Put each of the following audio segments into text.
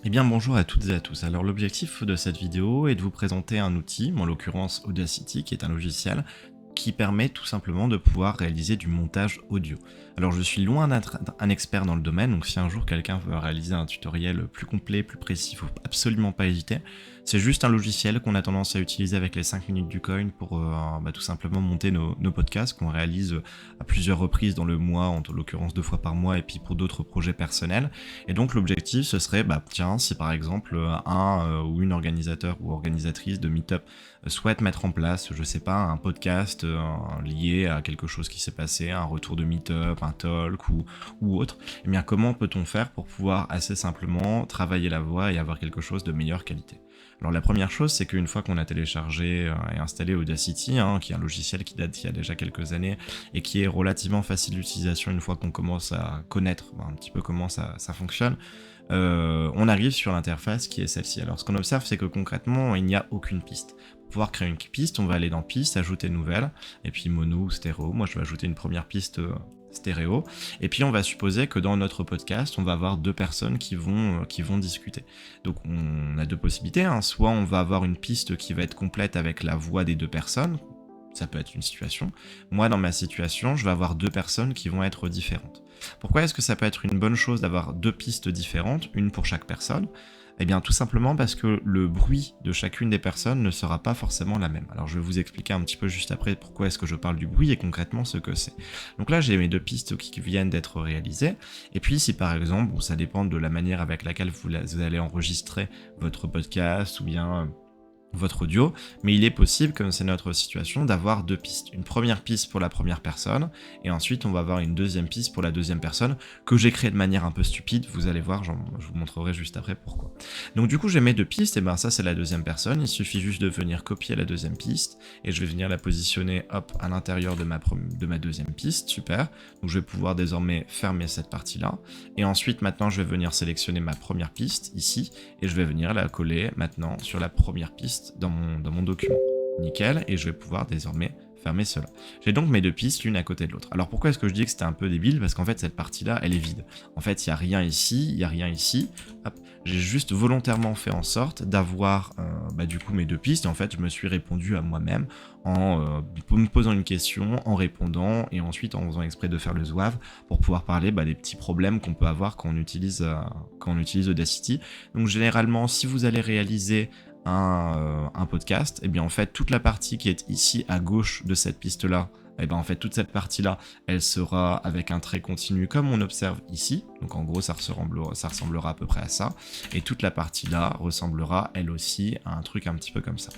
Eh bien bonjour à toutes et à tous. Alors l'objectif de cette vidéo est de vous présenter un outil, en l'occurrence Audacity, qui est un logiciel qui permet tout simplement de pouvoir réaliser du montage audio. Alors je suis loin d'être un expert dans le domaine, donc si un jour quelqu'un veut réaliser un tutoriel plus complet, plus précis, il faut absolument pas hésiter. C'est juste un logiciel qu'on a tendance à utiliser avec les 5 minutes du coin pour tout simplement monter nos podcasts qu'on réalise à plusieurs reprises dans le mois, en l'occurrence 2 fois par mois, et puis pour d'autres projets personnels. Et donc l'objectif ce serait, tiens, si par exemple un ou une organisateur ou organisatrice de Meetup souhaite mettre en place, je sais pas, un podcast lié à quelque chose qui s'est passé, un retour de Meetup, un talk ou autre, eh bien comment peut-on faire pour pouvoir assez simplement travailler la voix et avoir quelque chose de meilleure qualité? Alors la première chose, c'est qu'une fois qu'on a téléchargé et installé Audacity, qui est un logiciel qui date d'il y a déjà quelques années et qui est relativement facile d'utilisation une fois qu'on commence à connaître un petit peu comment ça fonctionne, on arrive sur l'interface qui est celle-ci. Alors ce qu'on observe, c'est que concrètement, il n'y a aucune piste. Pour pouvoir créer une piste, on va aller dans piste, ajouter nouvelle, et puis mono ou stéréo. Moi, je vais ajouter une première piste stéréo, et puis on va supposer que dans notre podcast, on va avoir deux personnes qui vont discuter. Donc on a deux possibilités, soit on va avoir une piste qui va être complète avec la voix des deux personnes, ça peut être une situation. Moi, dans ma situation, je vais avoir deux personnes qui vont être différentes. Pourquoi est-ce que ça peut être une bonne chose d'avoir deux pistes différentes, une pour chaque personne ? Eh bien tout simplement parce que le bruit de chacune des personnes ne sera pas forcément la même. Alors je vais vous expliquer un petit peu juste après pourquoi est-ce que je parle du bruit et concrètement ce que c'est. Donc là j'ai mes deux pistes qui viennent d'être réalisées, et puis si par exemple, ça dépend de la manière avec laquelle vous allez enregistrer votre podcast ou bien votre audio, mais il est possible, comme c'est notre situation, d'avoir deux pistes. Une première piste pour la première personne, et ensuite on va avoir une deuxième piste pour la deuxième personne, que j'ai créée de manière un peu stupide, vous allez voir, je vous montrerai juste après pourquoi. Donc du coup j'ai mes deux pistes, et ça c'est la deuxième personne, il suffit juste de venir copier la deuxième piste, et je vais venir la positionner, hop, à l'intérieur de ma deuxième piste, super, donc je vais pouvoir désormais fermer cette partie-là, et ensuite maintenant je vais venir sélectionner ma première piste, ici, et je vais venir la coller maintenant sur la première piste dans mon document. Nickel, et je vais pouvoir désormais fermer cela. J'ai donc mes deux pistes l'une à côté de l'autre. Alors pourquoi est-ce que je dis que c'était un peu débile ? Parce qu'en fait cette partie-là, elle est vide. En fait, il n'y a rien ici, il n'y a rien ici. Hop. J'ai juste volontairement fait en sorte d'avoir du coup mes deux pistes, et en fait je me suis répondu à moi-même en me posant une question, en répondant, et ensuite en faisant exprès de faire le zouave pour pouvoir parler des petits problèmes qu'on peut avoir quand on utilise Audacity. Donc généralement, si vous allez réaliser un podcast, et bien en fait toute la partie qui est ici à gauche de cette piste là, et bien en fait toute cette partie là elle sera avec un trait continu comme on observe ici, donc en gros ça ressemblera à peu près à ça, et toute la partie là ressemblera elle aussi à un truc un petit peu comme ça.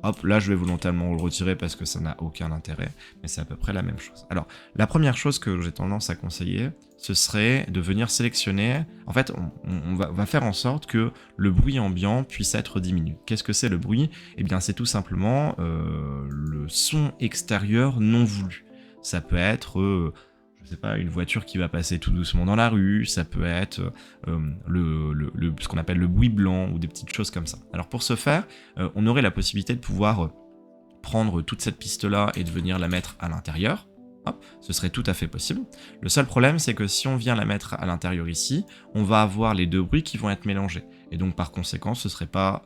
Hop, là je vais volontairement le retirer parce que ça n'a aucun intérêt, mais c'est à peu près la même chose. Alors la première chose que j'ai tendance à conseiller, ce serait de venir sélectionner, en fait on va faire en sorte que le bruit ambiant puisse être diminué. Qu'est-ce que c'est le bruit ? Eh bien c'est tout simplement le son extérieur non voulu. Ça peut être, je sais pas, une voiture qui va passer tout doucement dans la rue, ça peut être ce qu'on appelle le bruit blanc ou des petites choses comme ça. Alors pour ce faire, on aurait la possibilité de pouvoir prendre toute cette piste-là et de venir la mettre à l'intérieur. Hop, ce serait tout à fait possible. Le seul problème, c'est que si on vient la mettre à l'intérieur ici, on va avoir les deux bruits qui vont être mélangés. Et donc par conséquent, ce serait pas,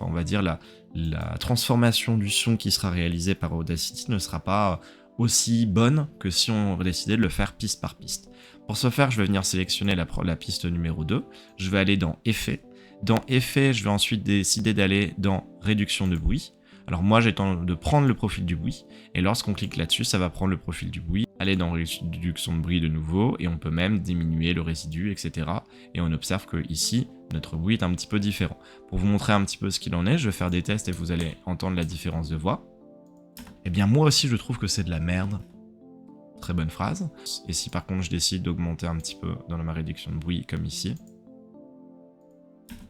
on va dire la transformation du son qui sera réalisée par Audacity ne sera pas aussi bonne que si on décidait de le faire piste par piste. Pour ce faire, je vais venir sélectionner la piste numéro 2, je vais aller dans Effets. Dans Effets, je vais ensuite décider d'aller dans Réduction de bruit. Alors moi j'ai tendance de prendre le profil du bruit, et lorsqu'on clique là-dessus, ça va prendre le profil du bruit, aller dans réduction de bruit de nouveau, et on peut même diminuer le résidu, etc. Et on observe que ici, notre bruit est un petit peu différent. Pour vous montrer un petit peu ce qu'il en est, je vais faire des tests et vous allez entendre la différence de voix. Eh bien moi aussi je trouve que c'est de la merde. Très bonne phrase. Et si par contre je décide d'augmenter un petit peu dans ma réduction de bruit, comme ici,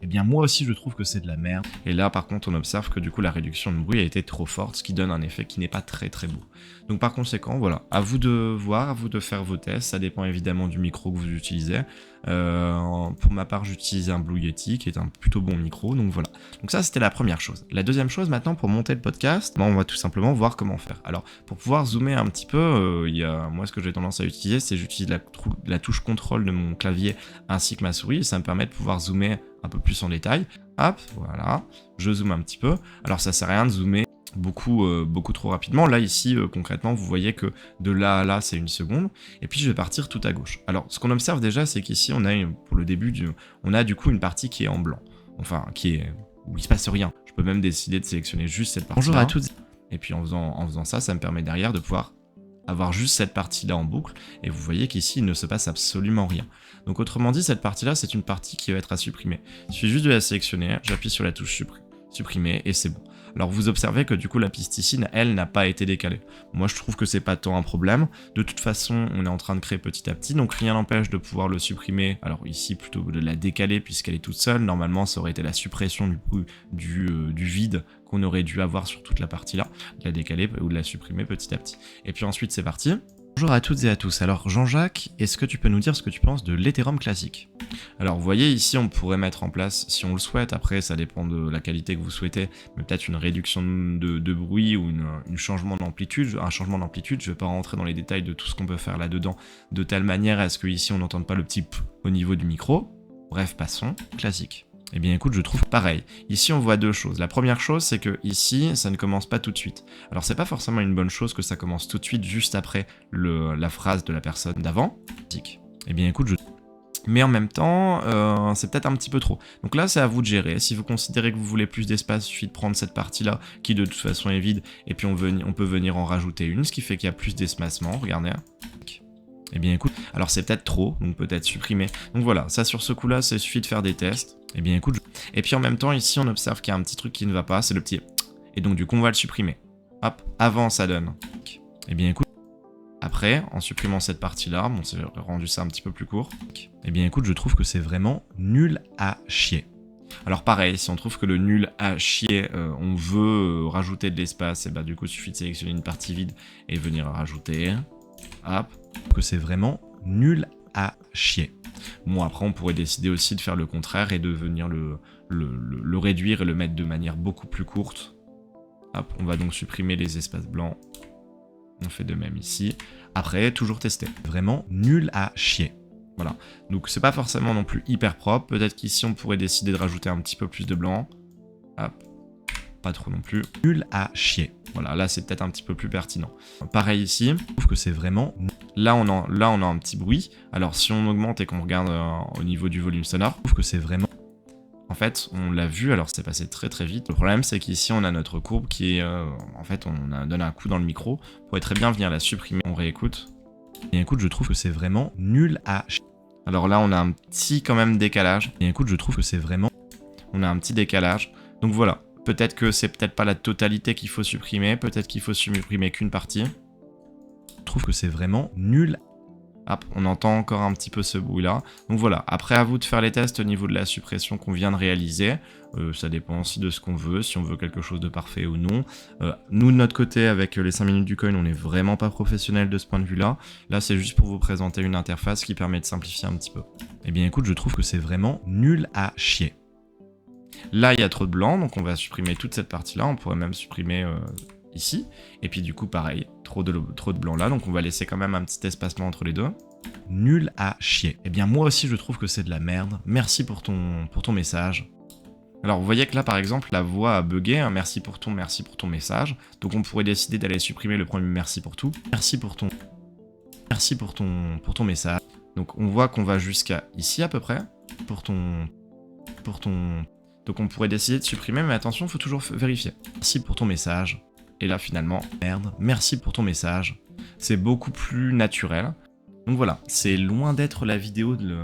eh bien moi aussi je trouve que c'est de la merde. Et là par contre on observe que du coup la réduction de bruit a été trop forte, ce qui donne un effet qui n'est pas très très beau. Donc par conséquent voilà, à vous de voir, à vous de faire vos tests, ça dépend évidemment du micro que vous utilisez. Pour ma part j'utilise un Blue Yeti qui est un plutôt bon micro, donc voilà. Donc ça c'était la première chose. La deuxième chose maintenant, pour monter le podcast, on va tout simplement voir comment faire. Alors pour pouvoir zoomer un petit peu, moi ce que j'ai tendance à utiliser, c'est j'utilise la touche contrôle de mon clavier ainsi que ma souris, et ça me permet de pouvoir zoomer un peu plus en détail. Hop, voilà, je zoome un petit peu. Alors ça sert à rien de zoomer beaucoup trop rapidement. Là ici concrètement vous voyez que de là à là c'est 1 seconde et puis je vais partir tout à gauche. Alors ce qu'on observe déjà c'est qu'ici on a pour le début on a du coup une partie qui est en blanc, enfin où il se passe rien. Je peux même décider de sélectionner juste cette partie là. Bonjour à toutes. Et puis en faisant ça, ça me permet derrière de pouvoir avoir juste cette partie-là en boucle, et vous voyez qu'ici il ne se passe absolument rien. Donc autrement dit, cette partie-là, c'est une partie qui va être à supprimer. Il suffit juste de la sélectionner, j'appuie sur la touche supprimer, et c'est bon. Alors vous observez que du coup la piste ici, elle, n'a pas été décalée. Moi je trouve que c'est pas tant un problème. De toute façon, on est en train de créer petit à petit, donc rien n'empêche de pouvoir le supprimer. Alors ici, plutôt que de la décaler puisqu'elle est toute seule, normalement ça aurait été la suppression du vide qu'on aurait dû avoir sur toute la partie là, de la décaler ou de la supprimer petit à petit. Et puis ensuite c'est parti. Bonjour à toutes et à tous. Alors Jean-Jacques, est-ce que tu peux nous dire ce que tu penses de l'Ethereum classique? Alors vous voyez ici on pourrait mettre en place, si on le souhaite, après ça dépend de la qualité que vous souhaitez, mais peut-être une réduction de bruit ou un changement d'amplitude. Je vais pas rentrer dans les détails de tout ce qu'on peut faire là-dedans, de telle manière à ce que ici on n'entende pas le petit p au niveau du micro. Bref, passons. Classique. Eh bien écoute, je trouve pareil. Ici on voit deux choses. La première chose c'est que ici ça ne commence pas tout de suite. Alors c'est pas forcément une bonne chose que ça commence tout de suite juste après la phrase de la personne d'avant. Eh bien écoute, mais en même temps, c'est peut-être un petit peu trop. Donc là, c'est à vous de gérer. Si vous considérez que vous voulez plus d'espace, il suffit de prendre cette partie-là, qui de toute façon est vide, et puis on peut venir en rajouter une, ce qui fait qu'il y a plus d'espacement. Regardez. Eh bien écoute, alors c'est peut-être trop, donc peut-être supprimer. Donc voilà, ça sur ce coup-là, il suffit de faire des tests. Eh bien écoute, et puis en même temps, ici, on observe qu'il y a un petit truc qui ne va pas, c'est le petit... Et donc du coup, on va le supprimer. Hop, avant ça donne. Eh bien écoute, après, en supprimant cette partie-là, bon, c'est rendu ça un petit peu plus court. Eh bien écoute, je trouve que c'est vraiment nul à chier. Alors pareil, si on trouve que le nul à chier, on veut rajouter de l'espace, et bah du coup, il suffit de sélectionner une partie vide et venir rajouter. Hop, que c'est vraiment nul à chier. Bon, après, on pourrait décider aussi de faire le contraire et de venir le réduire et le mettre de manière beaucoup plus courte. Hop, on va donc supprimer les espaces blancs. On fait de même ici. Après, toujours tester. Vraiment nul à chier. Voilà. Donc, c'est pas forcément non plus hyper propre. Peut-être qu'ici, on pourrait décider de rajouter un petit peu plus de blanc. Hop. Pas trop non plus. Nul à chier. Voilà, là, c'est peut-être un petit peu plus pertinent. Pareil ici. Je trouve que c'est vraiment... Là, on a un petit bruit. Alors, si on augmente et qu'on regarde au niveau du volume sonore, je trouve que c'est vraiment... En fait, on l'a vu, alors c'est passé très très vite. Le problème, c'est qu'ici, on a notre courbe qui est... en fait, on a donné un coup dans le micro. On pourrait très bien venir la supprimer. On réécoute. Et écoute, je trouve que c'est vraiment nul à chier. Alors là, on a un petit quand même décalage. Et écoute, je trouve que c'est vraiment... On a un petit décalage. Donc voilà. Peut-être que c'est peut-être pas la totalité qu'il faut supprimer. Peut-être qu'il faut supprimer qu'une partie. Je trouve que c'est vraiment nul. Hop, on entend encore un petit peu ce bruit-là. Donc voilà, après à vous de faire les tests au niveau de la suppression qu'on vient de réaliser. Ça dépend aussi de ce qu'on veut, si on veut quelque chose de parfait ou non. Nous, de notre côté, avec les 5 minutes du coin, on n'est vraiment pas professionnel de ce point de vue-là. Là, c'est juste pour vous présenter une interface qui permet de simplifier un petit peu. Eh bien écoute, je trouve que c'est vraiment nul à chier. Là, il y a trop de blanc, donc on va supprimer toute cette partie-là. On pourrait même supprimer... ici, et puis du coup pareil, trop de blanc là, donc on va laisser quand même un petit espacement entre les deux. Nul à chier. Eh bien moi aussi je trouve que c'est de la merde, merci pour ton message. Alors vous voyez que là par exemple la voix a bugué, hein, merci pour ton message, donc on pourrait décider d'aller supprimer le premier merci pour tout, merci pour ton message. Donc on voit qu'on va jusqu'à ici à peu près, donc on pourrait décider de supprimer, mais attention, il faut toujours vérifier. Merci pour ton message. Et là, finalement, merde, merci pour ton message. C'est beaucoup plus naturel. Donc voilà, c'est loin d'être la vidéo de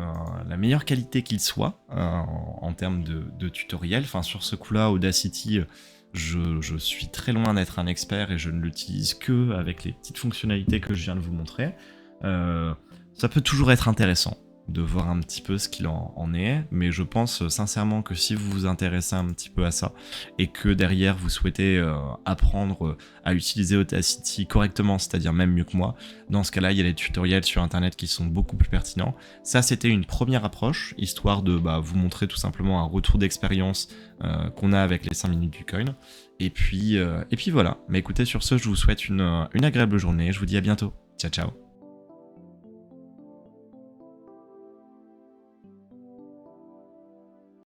la meilleure qualité qu'il soit en termes de tutoriel. Enfin, sur ce coup-là, Audacity, je suis très loin d'être un expert et je ne l'utilise que avec les petites fonctionnalités que je viens de vous montrer. Ça peut toujours être intéressant de voir un petit peu ce qu'il en est, mais je pense sincèrement que si vous vous intéressez un petit peu à ça et que derrière vous souhaitez apprendre à utiliser Audacity correctement, c'est-à-dire même mieux que moi, dans ce cas-là il y a des tutoriels sur internet qui sont beaucoup plus pertinents. Ça c'était une première approche, histoire de vous montrer tout simplement un retour d'expérience qu'on a avec les 5 minutes du coin. Et puis voilà, mais écoutez, sur ce je vous souhaite une agréable journée, je vous dis à bientôt, ciao ciao.